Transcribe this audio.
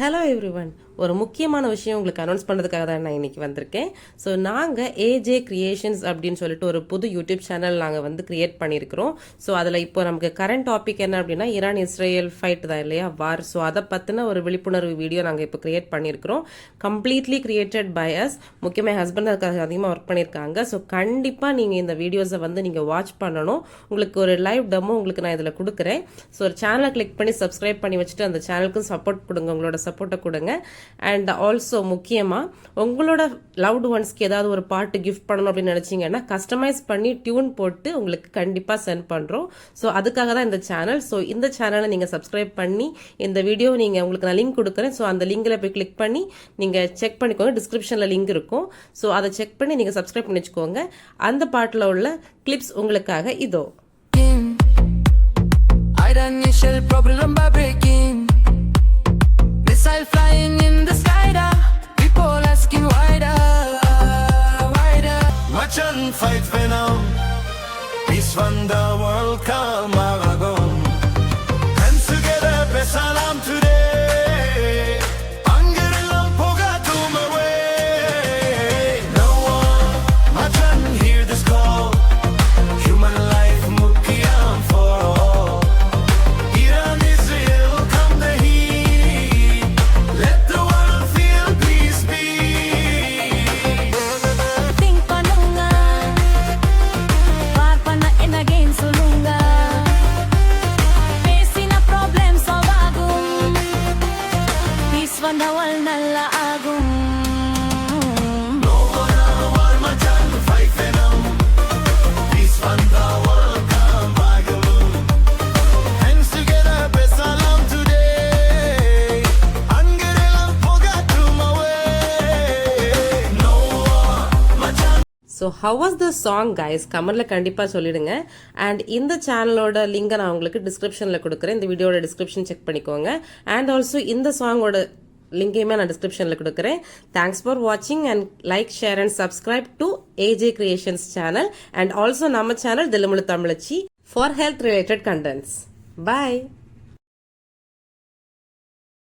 Hello everyone, ஒரு முக்கியமான விஷயம் உங்களுக்கு அனௌன்ஸ் பண்ணுறதுக்காக தான் நான் இன்றைக்கி வந்திருக்கேன். ஸோ நாங்கள் ஏஜே கிரியேஷன்ஸ் அப்படின்னு சொல்லிட்டு ஒரு புது யூடியூப் சேனல் நாங்கள் வந்து கிரியேட் பண்ணியிருக்கிறோம். ஸோ அதில் இப்போ நமக்கு கரண்ட் டாபிக் என்ன அப்படின்னா ஈரான் இஸ்ரேல் ஃபைட் தான் இல்லையா, வார். ஸோ அதை பற்றின ஒரு விழிப்புணர்வு வீடியோ நாங்கள் இப்போ கிரியேட் பண்ணியிருக்கிறோம். Completely created by us. முக்கியமாக ஹஸ்பண்ட் அதுக்காக அதிகமாக ஒர்க் பண்ணியிருக்காங்க. ஸோ கண்டிப்பாக நீங்கள் இந்த வீடியோஸை வந்து நீங்கள் வாட்ச் பண்ணணும். உங்களுக்கு ஒரு லைவ் டெமோ உங்களுக்கு நான் இதில் கொடுக்குறேன். ஸோ ஒரு சேனலை கிளிக் பண்ணி சப்ஸ்கிரைப் பண்ணி வச்சுட்டு அந்த சேனலுக்கும் சப்போர்ட் கொடுங்க, உங்களோட சப்போர்ட்டை கொடுங்க. அண்ட் ஆல்சோ முக்கியமாக உங்களோட லவ்டு ஒன்ஸ்க்கு ஏதாவது ஒரு பாட்டு கிஃப்ட் பண்ணணும் அப்படின்னு நினச்சிங்கன்னா கஸ்டமைஸ் பண்ணி டியூன் போட்டு உங்களுக்கு கண்டிப்பாக சென்ட் பண்ணுறோம். ஸோ அதுக்காக தான் இந்த சேனல். ஸோ இந்த சேனலை நீங்கள் சப்ஸ்கிரைப் பண்ணி இந்த வீடியோ நீங்கள் உங்களுக்கு நான் லிங்க் கொடுக்குறேன். ஸோ அந்த லிங்கில் போய் கிளிக் பண்ணி நீங்கள் செக் பண்ணிக்கோங்க. டிஸ்கிரிப்ஷனில் லிங்க் இருக்கும். ஸோ அதை செக் பண்ணி நீங்கள் சப்ஸ்கிரைப் பண்ணி வச்சுக்கோங்க. அந்த பாட்டில் உள்ள கிளிப்ஸ் உங்களுக்காக இதோ. Missile flying in the sky, people asking wider, wider. Watch and fight venom, peace when the world come Aragon. Hands together, best salam today. Angerelam poga to my way. No one, watch and hear this call. Human life mukyam for all. Iran, Israel, come the heat. Let the world feel peace be. Think panunga, war pana in again sulunga. Facing a problem solve agum. Peace vandawal nalla agum. No one war machan fight venom. Peace when the world come Bagaboom. Hands together, best salam today. Angerelam poga to my way. No war machan. So how was the song guys? கமெண்ட்ல கண்டிப்பாக சொல்லிடுங்க. And இந்த சேனலோட லிங்கை நான் உங்களுக்கு டிஸ்கிரிப்ஷனில் கொடுக்குறேன். இந்த வீடியோட டிஸ்கிரிப்ஷன் செக் பண்ணிக்கோங்க. அண்ட் ஆல்சோ இந்த சாங்கோட லிங்கையுமே நான் டிஸ்கிரிப்ஷனில் கொடுக்குறேன். தேங்க்ஸ் ஃபார் வாட்சிங் and like, share and subscribe to AJ creations channel. And also நம்ம channel Thillumullu Tamizhachi for health related contents. Bye.